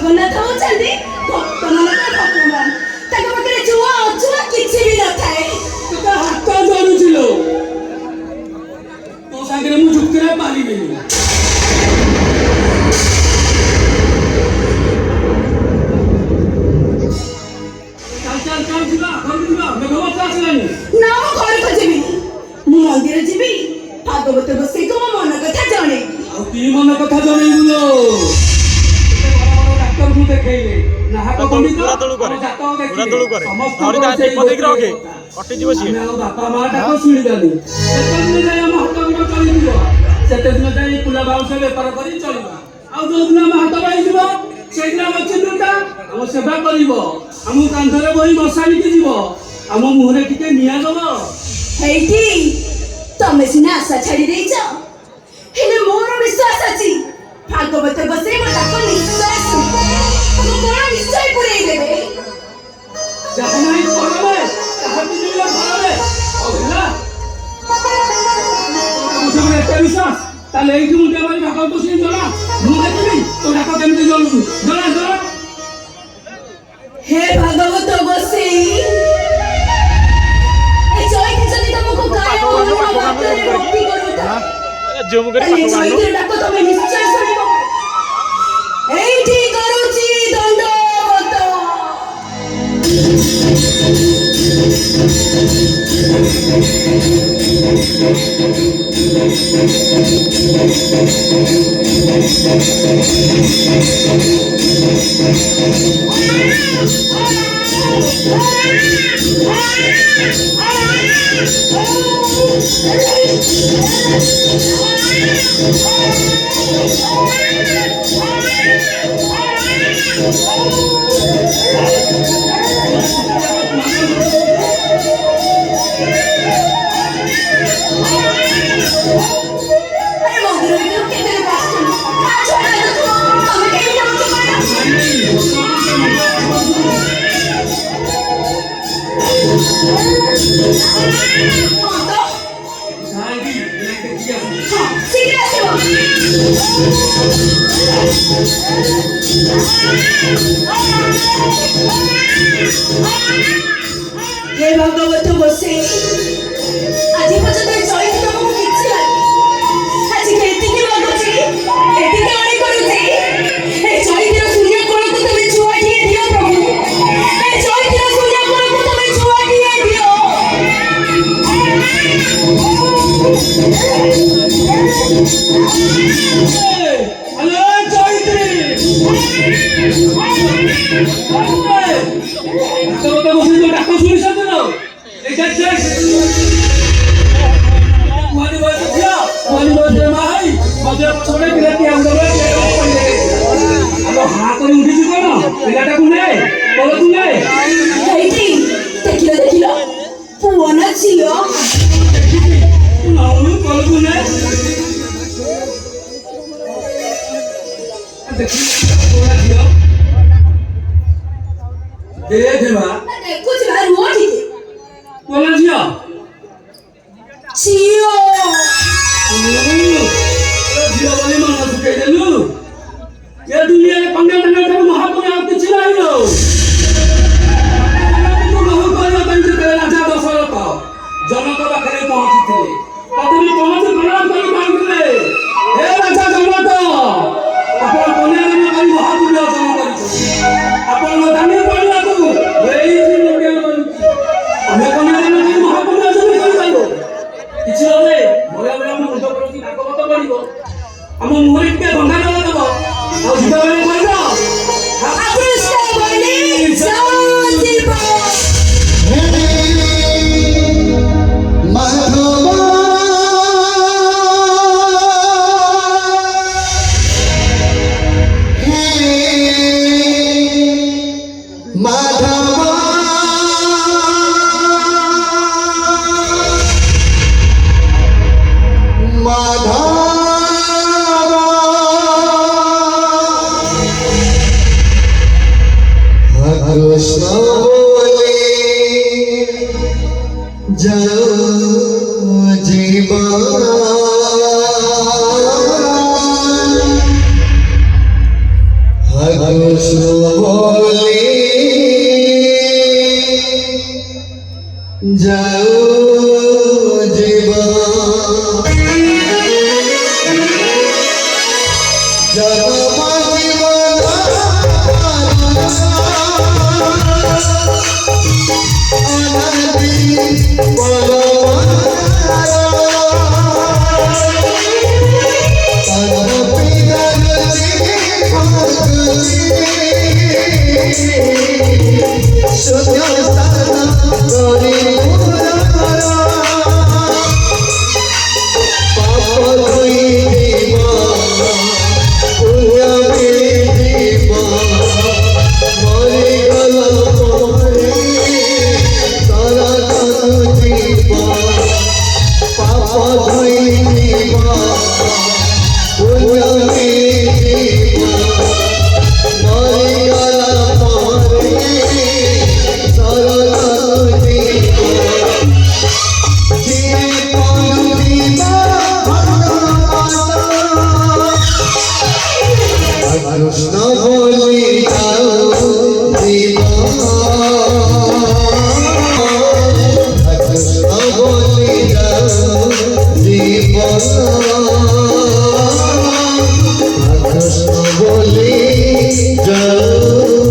ଜଗନ୍ନାଥ ହଉଛନ୍ତି ଭକ୍ତମାନଙ୍କ ଭଗବାନ। ତାଙ୍କ ପାଖରେ ଛୁଆ ଅଛୁଆ କିଛି ବି ନଥାଏ। ତୋ ହାତ ଧରୁଥିଲ ତୋ ସାଙ୍ଗରେ ମୁଁ ଯୁକ୍ତିରେ ପାରିବିନି। ନା ମୁଁ ଘରକୁ ଯିବିନି, ମୁଁ ମନ୍ଦିର ଯିବି, ଭାଗବତ ବସେଇକୁ ମୋ ମନ କଥା ଜଣେଇବି। ଆଉ କି ମନ କଥା ଜଣେଇବୁ ଲୋ? ଡାକ୍ତରକୁ ଦେଖେଇଲେ ନାହାକ ପଣ୍ଡିତ ବାପା ମାଟାକୁ ଶୁଣିବାନି। ଯେତେଦିନ ଯାଇ ଆମ ହାତ ଗୋଡ଼ ଚଳିଯିବ ସେତେଦିନ ଯାଇ କୁଲା ବାଉଁଶ ବେପାର କରି ଚଳିବା। ଆଉ ଯୋଉଦିନ ଆମ ହାତ ବାହିଯିବ ସେଇଦିନ ଆମ ଚିହ୍ନଟା ଆମ ସେବା କରିବ, ଆମ କାନ୍ଧରେ ବହି ବସାଣିକି ଯିବ, ଆମ ମୁହଁରେ ଟିକେ ନିଆଁ ଦବ। ହେଇଠି ତମେ ସିନା ଆଶା ଛାଡ଼ି ଦେଇଛ, ହେଲେ ମୋର ବିଶ୍ୱାସ ଅଛି ଭାଗବତ ବସେଇ ମୋ ଡାକ ନିଶ୍ଚୟ ଶୁଣିବେ, ମୋ କଣ ନିଶ୍ଚୟ ପୁରେଇ ଦେବେ। ଯାହା ନାହିଁ କରବେ, ତାହା ପିନ୍ଧିଲେ ଘରରେ। ଆଉ ହେଲା ଏତେ ବିଶ୍ୱାସ, ତାହେଲେ ଏଇଠି ମୁଁ ଟିକେ ଭାଗବତ ଶୁଣି ଜଣା, ମୁଁ ଦେଖିବି ତୋ ଡାକ କେମିତି ଜଳୁଛୁ। ଜଣା ଜଣା। ହେ ଭାଗବତ ବସେଇ, ଏ ଚୈତି ଯଦି ତମକୁ ଗାୟ ବାକ୍ୟରେ ଭକ୍ତି କରୁଥାଏ, ତାହେଲେ ଚୈତିର ଡାକ ତମେ ନିଶ୍ଚୟ ଶୁଣିବ। ଏଇଠି କରୁଛି ଦଣ୍ଡବତ। हे भागवत बसे, आज पର୍ଯ୍ୟନ୍ତ ଚୈତି ତମକୁ କିଛି ଲାଗେ, ଆଜି ଏତିକି ଲାଗୁଛି, ଏତିକି ଅଣି କରୁଛି। ଏ ଚୈତିର ଶୂନ୍ୟ କୋଣକୁ ତମେ ଛୁଆଟିଏ ଦିଅ ପ୍ରଭୁ, ଏ ଚୈତିର ଶୂନ୍ୟ କୋଣକୁ ତମେ ଛୁଆଟିଏ ଦିଅ। ଦେଖିଲ ପୁଅ ନା ଝିଅ? ଦେଖୁଛି ରୁହ ଟିକେ। ଝିଅ ଝିଅ ଝିଅ ବୋଲି ମନ ଶୁଖେଇ ଦେଲୁ। ଏ ଦୁନିଆରେ କନ୍ୟା ଠାରୁ ମହାପୁଣ୍ୟ ଆଉ କିଛି ନାହିଁ ଲୋ। ବହୁ କରିବା ପାଇଁ ଯେତେବେଳେ ରାଜା ଦଶରଥ ଜନକ ପାଖରେ ପହଞ୍ଚିଥିଲେ, ପ୍ରଥମେ ପହଞ୍ଚି ପ୍ରଣାମ କରି କହିଥିଲେ, ହେ ରାଜା ଜନକ, ଆପଣ କନ୍ୟାଦାନ କରି ମହାପୁଣ୍ୟ ଅର୍ଜନ କରିଛନ୍ତି। ଆପଣଙ୍କ ଦାନି ପଡ଼ିବାକୁ ଏଇଠି ମୁଣ୍ଡିଆ ମାରୁଛି। ଆମେ କନ୍ୟାଦାନ କରି ମହାପୁଣ୍ୟ ଅର୍ଜନ କରିପାରିବୁ? କିଛି জীবন কৃষ্ণ বলি জীবন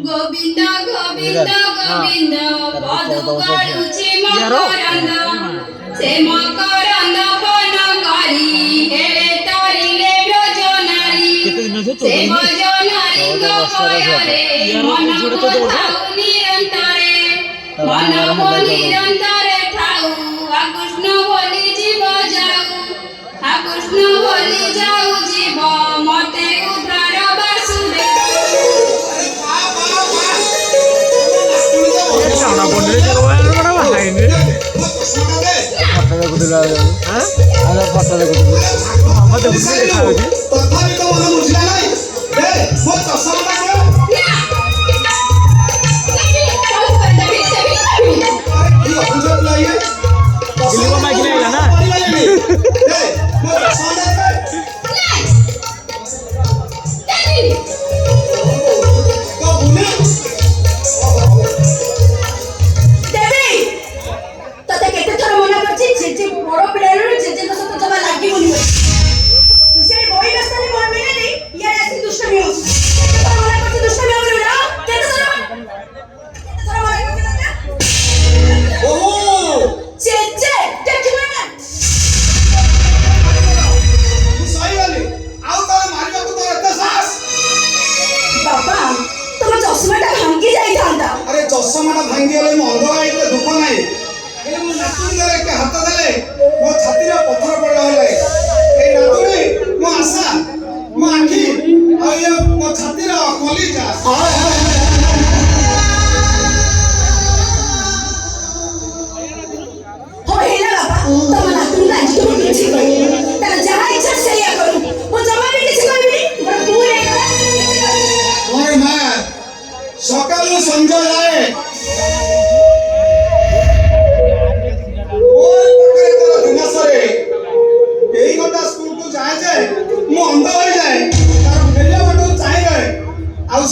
গোবিন্দ গোবিন্দ গোবিন্দ বধু করুছে মকরন্দ সে মকরন্দ বনকারী হেলে তরিলে ব্রজনারী সে ব্রজনারী গোপয়রে মন থাউ নিরন্তরে মন নিরন্তরে থাউ কৃষ্ণ বলি জীব যাও কৃষ্ণ বলি যাও জীব মতে উদ্ধার বাসুদেব বড় পিলার জেজেଙ୍କ ସହିତ ଜମା ଲାଗିବୁନି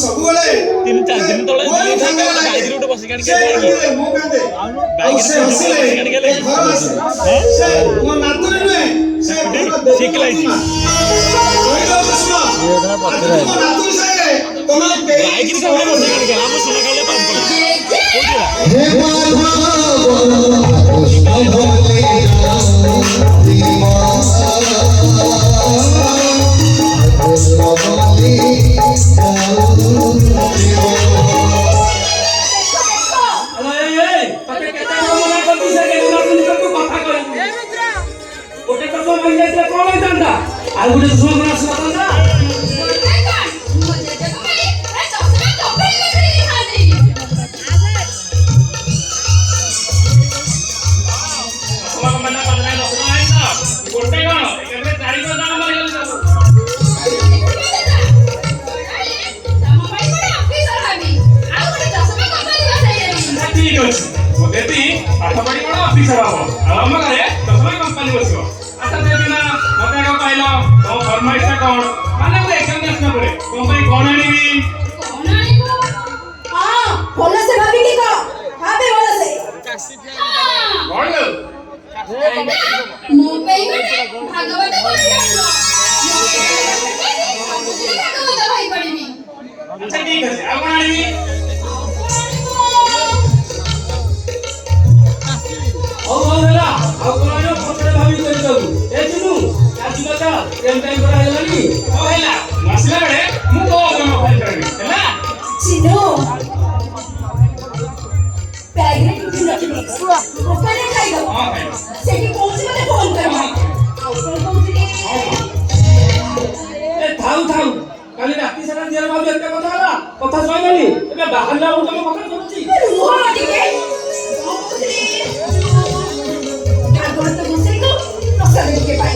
ସବୁବେଳେ ତିନି ଚାରି ଦିନ ତଳେ ମୋର ଦିଲ୍ଲୀ ସାଙ୍ଗରେ ସାଙ୍ଗରେ ଲାଗେ। ବାଇକ୍ ରେ ଗୋଟେ ବସିକି ଆଣିକି ସେ ଗଲେ। କାନ୍ଦିଲେ, ମୁଁ କାନ୍ଦେ। ଆଉ ବାଇକ୍ ସେ ରେ ହସିଲେ, ବସିକି ଆଣିକି ଗଲେ। ଏ ଘର ଆସେ। ସେ ମୋ ନାତୁଣୀ ନୁହେଁ, ସେ ମୋ ଦେବୀ ଶିଖ ଲାଗିଛି। ପ୍ରତିମା। କହିଦଉଛି ଶୁଣ, ଆଜି ତୁମ ନାତୁଣୀ ସାଙ୍ଗରେ ତମେ କେହି ବାଇକ୍ ରେ ସାଙ୍ଗରେ ବସିକି ଆଣିକି ଗଲା। ଆମ ସୁନା ଖାଇଲେ ପାମ୍ପ କଲା। କୋଉଠି ହେଲା? হে মাধব কৃষ্ণ বলে কৃষ্ণ বলে আরে এই তাকে কেতে মনে করবি সে কে নাতুনি কো কথা কইবি ওকে তো মাই যাইতে কোন হইতান্তা আর গুটে সুমন আসলাতা ঠিক ଅଛି ମୋ ଦେବୀ ପାଠ ପଢି କଣ ଅଫିସର ହବ ଆଉ ଆମ ଘରେ ଦଶମା କମ୍ପାନୀ ବସିବ ଆଚ୍ଛା ଦେବୀ ନା ମତେ ଆଗ କହିଲ ତମ ଫରମାଇଶଟା କଣ ମାନେ ମୁଁ ଏକ୍ଜାମ ଆସିଲା ପରେ ତମ ପାଇଁ କଣ ଆଣିବି ଭଲସେ ଭାବିକି କହ ଭାବେ ଭଲସେ କଣ ଲୋ ମୋ ପାଇଁ ଗୋଟେ ଭାଗବତ ପଢିବ ଭାଗବତ ଭାଇ ପଢିବି ଆଚ୍ଛା ଠିକ ଅଛି ଆଉ କଣ ଆଣିବି ହଉ ହଉ ହେଲା ଆଉ କୋନ ପଛରେ ଭାବି କରି ଦବୁ ଏ ଚିନୁ ଆଜି କଥା ଟାଇମ୍ କରା ହେଲାନି ହଉ ହେଲା ମୁଁ ଆସିଲା ବେଳେ ମୁଁ ତୋ କାମ ଫାଇଲ କରିବି ହେଲା ଚିନୁ ବ୍ୟାଗରେ ଟିଫିନ୍ ରଖିଦେ ଭୋକରେ ଖାଇଦବ ହଁ ଖାଇବ ସେଠି ପହଞ୍ଚି ମତେ ଫୋନ କରିବ ଆଉ କଣ କହୁଥିଲି ଏ ଥାଉ ଥାଉ କାଲି ରାତି ସାରା ଦିନ ଭାବି ଏତେ କଥା ହେଲା କଥା ସଇଲାନି ଏବେ ବାହାରିଲା ବେଳକୁ ତମ କଥା ଶୁଣୁଛି ରୁହ ଟିକେ କଣ କହୁଥିଲି ଭାଗବତ ବସେଇକୁ ପ୍ରସାଦ ଟିକେ ପାଇ